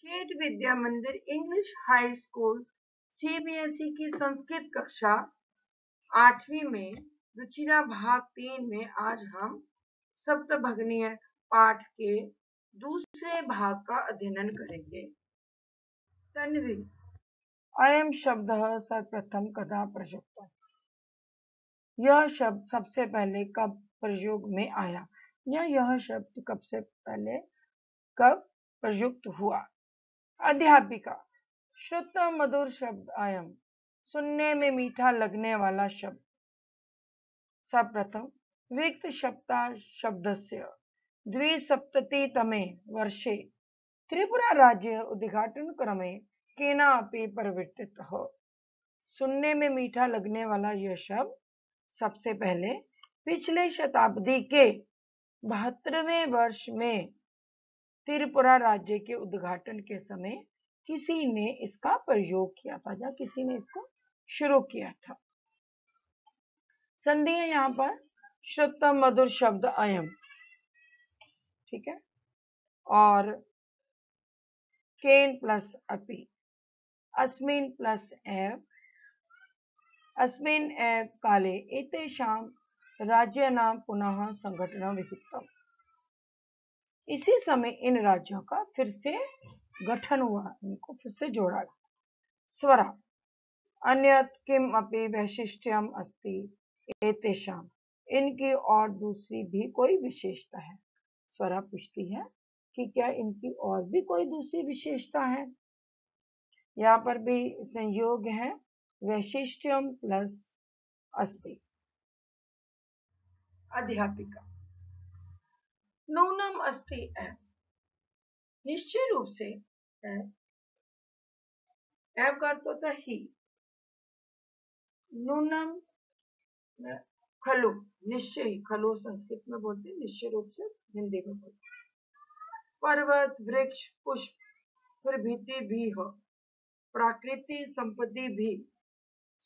State विद्या मंदिर English high school CBSE की संस्कृत कक्षा 8वीं में रुचिरा भाग 3 में आज हम सप्तभगनीय पाठ के दूसरे भाग का अध्ययन करेंगे। तन्वी, अयम शब्द सर्वप्रथम कदा प्रयुक्त? यह शब्द सबसे पहले कब प्रयोग में आया या यह शब्द कब से पहले कब प्रयुक्त हुआ? अध्यापिका, शुद्ध मधुर शब्द अयम, सुनने में मीठा लगने वाला शब्द। सर्वप्रथम विक्त सप्ता शब्दस्य द्विसप्ततितमे वर्षे त्रिपुरा राज्य उद्घाटन क्रमे केनापि परिवर्तितः। सुनने में मीठा लगने वाला यह शब्द सबसे पहले पिछले शताब्दी के 72वें वर्ष में त्रिपुरा राज्य के उद्घाटन के समय किसी ने इसका प्रयोग किया था या किसी ने इसको शुरू किया था। संधि है यहाँ पर शुद्ध मधुर शब्द अयम, ठीक है, और केन प्लस अपि, अस्मिन् प्लस एव, अस्मिन् एव काले एतेषां राज्यानां पुनः संगठनं विहितम्। इसी समय इन राज्यों का फिर से गठन हुआ, इनको फिर से जोड़ा गया। स्वरा, अन्यत् किम अपि वैशिष्ट्यम अस्ति एतेषां, इनकी और दूसरी भी कोई विशेषता है। स्वरा पूछती है कि क्या इनकी और भी कोई दूसरी विशेषता है। यहाँ पर भी संयोग है, वैशिष्ट्यम प्लस अस्ति। अध्यापिका, नूनम अस्ति एव, निश्चय रूप से एव का अर्थ होता है ही। नूनम खलु, निश्चय ही, खलु संस्कृत में बोलते हैं, निश्चय रूप से हिंदी में बोलते हैं। पर्वत, वृक्ष, पुष्प, प्रभृति भी हो, प्राकृतिक संपत्ति भी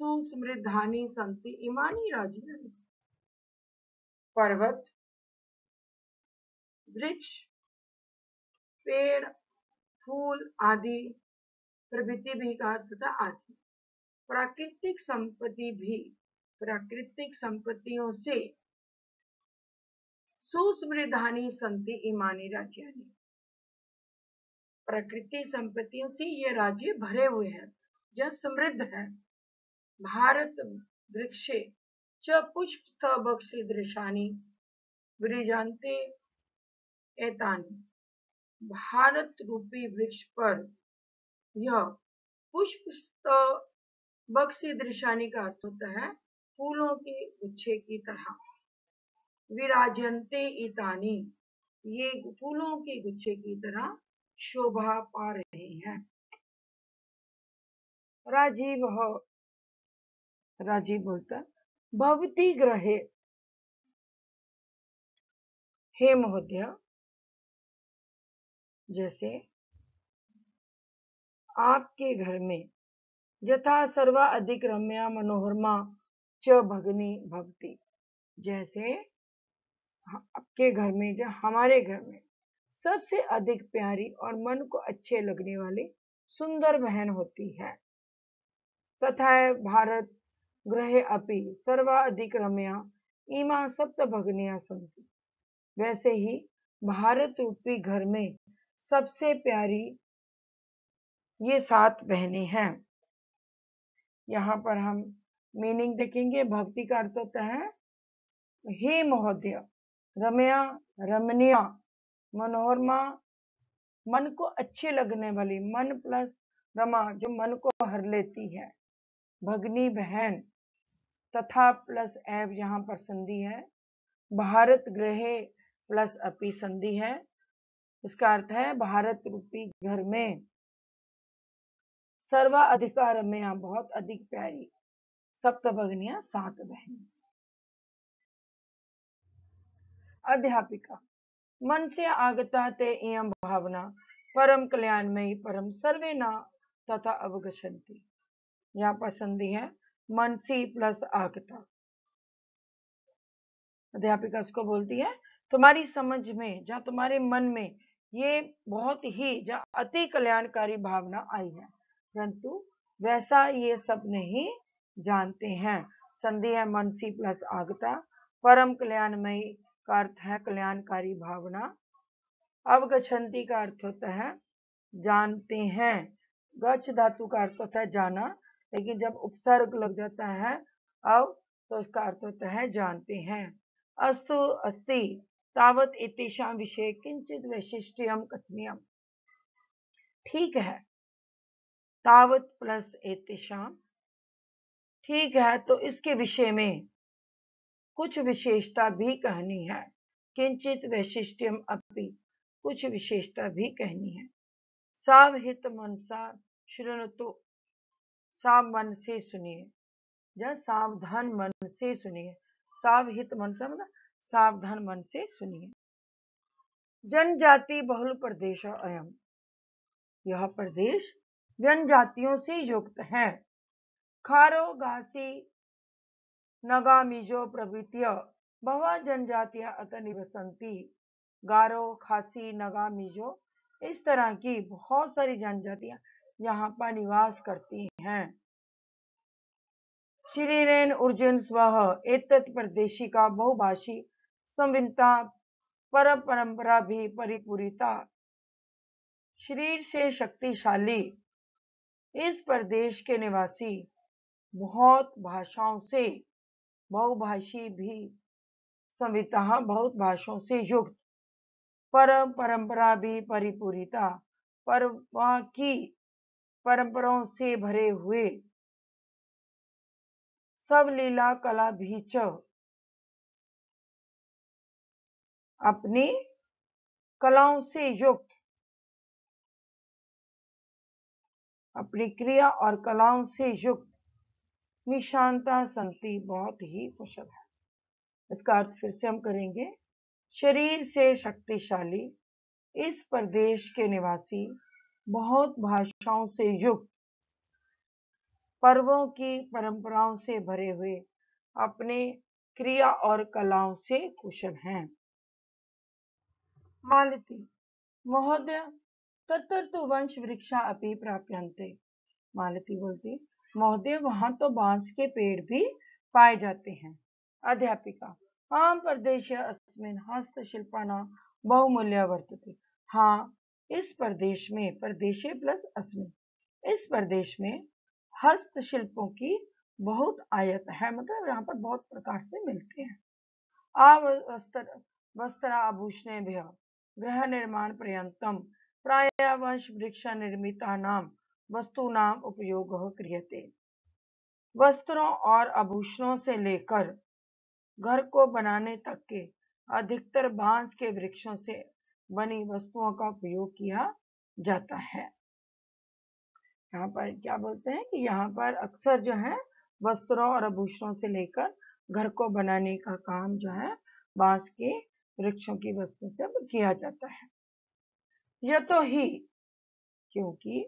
सुसमृद्धानि सन्ति इमानि राज्यानि। पर्वत, वृक्ष, पेड़, फूल आदि, प्रभृति भी का अर्थ होता आदि, प्राकृतिक संपत्ति भी, प्राकृतिक संपत्तियों से सुसमृद्धानि सन्ति इमानि राज्यानि, प्राकृतिक संपत्तियों से ये राज्य भरे हुए हैं, जो समृद्ध है। भारत वृक्षे च पुष्पस्तबकसदृशानि विराजन्ते एतानि, भारत रूपी वृक्ष पर यह पुष्पस्तबकसदृशानि का अर्थ होता है फूलों के गुच्छे की तरह। विराजन्ते एतानि, ये फूलों के गुच्छे की तरह शोभा पा रहे हैं। राजीव हो, राजीव बोलता भवती गृहे, हे महोदय, जैसे आपके घर में, यथा सर्वा अधिक रम्या मनोरमा च भगनी भवती, जैसे आपके घर में, जो हमारे घर में सबसे अधिक प्यारी और मन को अच्छे लगने वाली सुंदर बहन होती है। तथा भारत गृहे अपि सर्वा अधिक रम्या इमा सप्त भगनिया सन्ति, वैसे ही भारत रूपी घर में सबसे प्यारी ये 7 बहनें हैं। यहाँ पर हम मीनिंग देखेंगे। भक्ति का अर्थ होता है हे महोदय, रम्या, रमणीय, मनोरमा, मन को अच्छे लगने वाली, मन प्लस रमा जो मन को हर लेती है, भगनी बहन, तथा प्लस एव यहाँ पर संधि है, भारत गृहे प्लस अपि संधि है। इसका अर्थ है भारत रूपी घर में सर्वा अधिकार में बहुत अधिक प्यारी सप्तभगनिया 7 बहन। अध्यापिका, मन से आगता ते इयं भावना परम कल्याणमयी परम सर्वे न तथा अवगच्छन्ति। यहाँ पर संधि है मनसी प्लस आगता। अध्यापिका उसको बोलती है तुम्हारी समझ में, जहाँ तुम्हारे मन में ये बहुत ही अति कल्याणकारी भावना आई है, परंतु वैसा ये सब नहीं जानते हैं। संधि है मनसी प्लस आगता, परम कल्याणमयी का अर्थ है कल्याणकारी भावना। अवगछन्ति का अर्थ होता है जानते हैं। गच्छ धातु का अर्थ होता है जाना, लेकिन जब उपसर्ग लग जाता है अव, तो उसका अर्थ होता है जानते हैं। अस्तु अस्ति तावत एतेषां विषये किंचित वैशिष्ट्यम कथनीयम। ठीक है, तावत प्लस एतेषां, ठीक है, तो इसके विषय में कुछ विशेषता भी कहनी है। किंचित वैशिष्ट्यम अपि, कुछ विशेषता भी कहनी है। सावहित मनसा शृणुतु, साव मन से सुनिए, या सावधान मन से सुनिए। सावहित मनसा मतलब सावधान मन से सुनिए। जनजाति बहुल प्रदेश अयम, यह प्रदेश जनजातियों से युक्त है। खारो घासी नगामिजो प्रभृत्य बहु जनजातियां अतः निवसन्ति। गारो, खासी, नगामिजो, इस तरह की बहुत सारी जनजातियां यहाँ पर निवास करती हैं। श्रीरेन अर्जुन स्वः एतत् प्रदेशी का बहुभाषी संविन्नता पर परंपरा भी परिपूरिता। शरीर से शक्तिशाली इस प्रदेश के निवासी बहुत भाषाओं से, बहुभाषी भी संविता, बहुत भाषाओं से युक्त, परम परंपरा भी परिपूरिता, पर वहाँ की परंपराओं से भरे हुए, सब लीला कला भी च, अपनी कलाओं से युक्त, अपनी क्रिया और कलाओं से युक्त, निशांता संति, बहुत ही कुशल है। इसका अर्थ फिर से हम करेंगे। शरीर से शक्तिशाली इस प्रदेश के निवासी बहुत भाषाओं से युक्त, पर्वों की परंपराओं से भरे हुए, अपने क्रिया और कलाओं से कुशल हैं। मालती महोदय तत्र तो वंश वृक्षा अपि प्राप्यन्ते। मालती बोलती, महोदय वहां तो बांस के पेड़ भी पाए जाते हैं। अध्यापिका आम प्रदेश अस्मिन् हस्तशिल्पानां बहुमूल्य वर्तते। हाँ, इस प्रदेश में, प्रदेशे प्लस अस्मिन्, इस प्रदेश में हस्तशिल्पों की बहुत आयत है, मतलब यहाँ पर बहुत प्रकार से मिलते हैं। वस्त्राभूषणेभ्यः गृह निर्माण पर्यन्तं प्रायः वंश वृक्ष निर्मितानां वस्तूनां उपयोगः क्रियते। वस्त्रों और आभूषणों से लेकर घर को बनाने तक के अधिकतर बांस के वृक्षों से बनी वस्तुओं का उपयोग किया जाता है। यहाँ पर क्या बोलते हैं कि यहाँ पर अक्सर जो है वस्त्रों और आभूषणों से लेकर घर को बनाने का काम जो है बांस के वृक्षों की वस्तु से किया जाता है। यह तो ही क्योंकि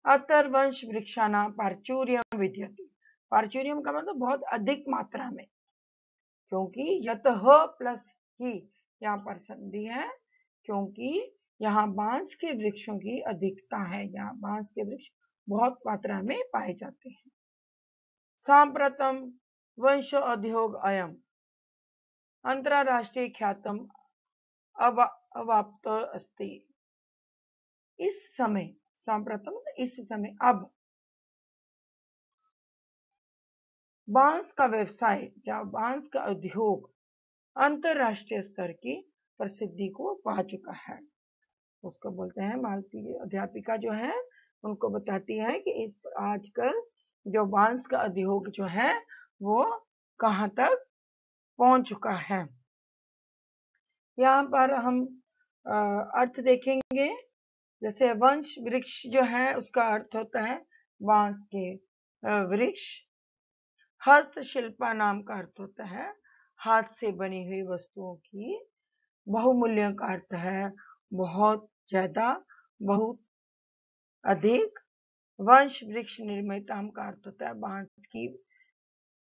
अतर वंश वृक्षाना प्राचुर्यम विद्यते। प्राचुर्यम का मतलब बहुत अधिक मात्रा में, क्योंकि यतः प्लस ही यहाँ पर संधि है, क्योंकि यहाँ बांस के वृक्षों की अधिकता है, यहाँ बांस के वृक्ष बहुत मात्रा में पाए जाते हैं। सांप्रतम वंश उद्योग अयम अंतरराष्ट्रीय ख्यातम अवाप्त अस्ति। इस समय, सांप्रतम इस समय, अब बांस का व्यवसाय या बांस का उद्योग अंतरराष्ट्रीय स्तर की प्रसिद्धि को पा चुका है। उसको बोलते हैं, मालती अध्यापिका जो है उनको बताती है कि इस आजकल जो बांस का उद्योग जो है वो कहाँ तक पहुंच चुका है। यहाँ पर हम अर्थ देखेंगे। जैसे वंश वृक्ष जो है उसका अर्थ होता है बांस के वृक्ष। हस्तशिल्पा नाम का अर्थ होता है हाथ से बनी हुई वस्तुओं की। बहुमूल्य का अर्थ है बहुत ज्यादा, बहुत अधिक। वंश वृक्ष निर्मिता का अर्थ होता है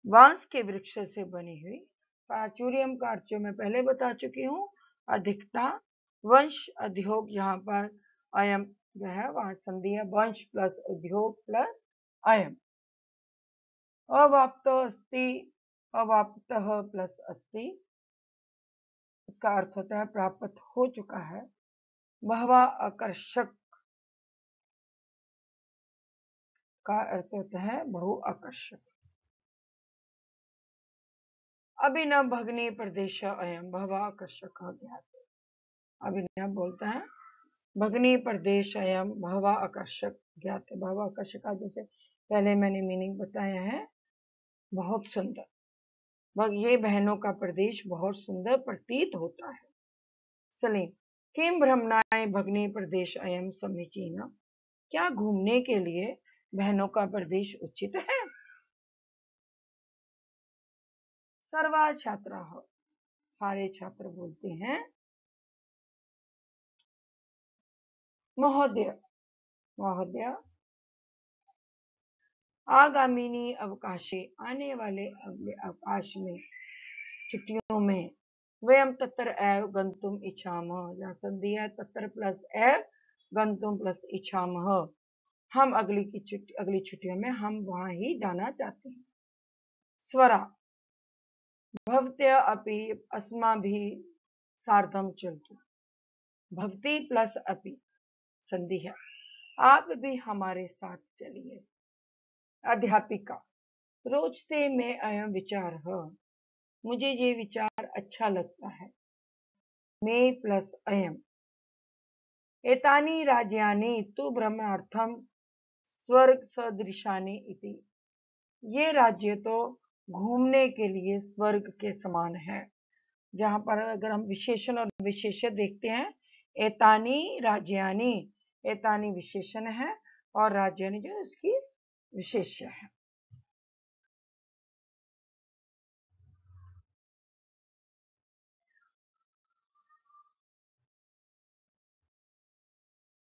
बांस के वृक्ष से बनी हुई। प्राचुर्यम का अर्थ जो मैं पहले बता चुकी हूँ, अधिकता। वंश उद्योग, यहाँ पर अयम जो है वहां संधि है, वंश प्लस उद्योग प्लस अयम। अवाप्त अस्ति, अवाप्तः प्लस अस्ति, इसका अर्थ होता है प्राप्त हो चुका है। बहवा आकर्षक का अर्थ होता है बहु आकर्षक। अभिनव भगनी प्रदेश अयम, बहवा आकर्षक ज्ञात। अभिनव बोलता है भगनी प्रदेश अयम बहवा आकर्षक ज्ञात है। बहवा आकर्षक का जैसे पहले मैंने मीनिंग बताया है, बहुत सुंदर, ये बहनों का प्रदेश बहुत सुंदर प्रतीत होता है। सलीम, किम भ्रमणाय भगनी प्रदेश अयम समीचीन, क्या घूमने के लिए बहनों का प्रदेश उचित है? सर्वा छात्रा, सारे छात्र बोलते हैं महोदय। महोदय, आगामीनी अवकाशे, आने वाले अगले अवकाश में, छुट्टियों में, वयम तत्र एव गंतुम इच्छामः, यहाँ संधि है तत्र प्लस एव गंतुम प्लस इच्छामः, हम अगली छुट्टियों में हम वहां ही जाना चाहते हैं। स्वरा, भवत्या अपि अस्माभिः सार्धं चलतु, भवती प्लस अपि संधि है, आप भी हमारे साथ चलिए। अध्यापिका, रोचते में अयम विचार है, मुझे ये विचार अच्छा लगता है। मे प्लस अयम, एतानि राज्यानि तु भ्रमणार्थम स्वर्ग सदृशानि इति, ये राज्य तो घूमने के लिए स्वर्ग के समान है। जहां पर अगर हम विशेषण और विशेष्य देखते हैं, एतानि राज्यानि, एतानि विशेषण है और राज्यानि जो उसकी विशेष्य है।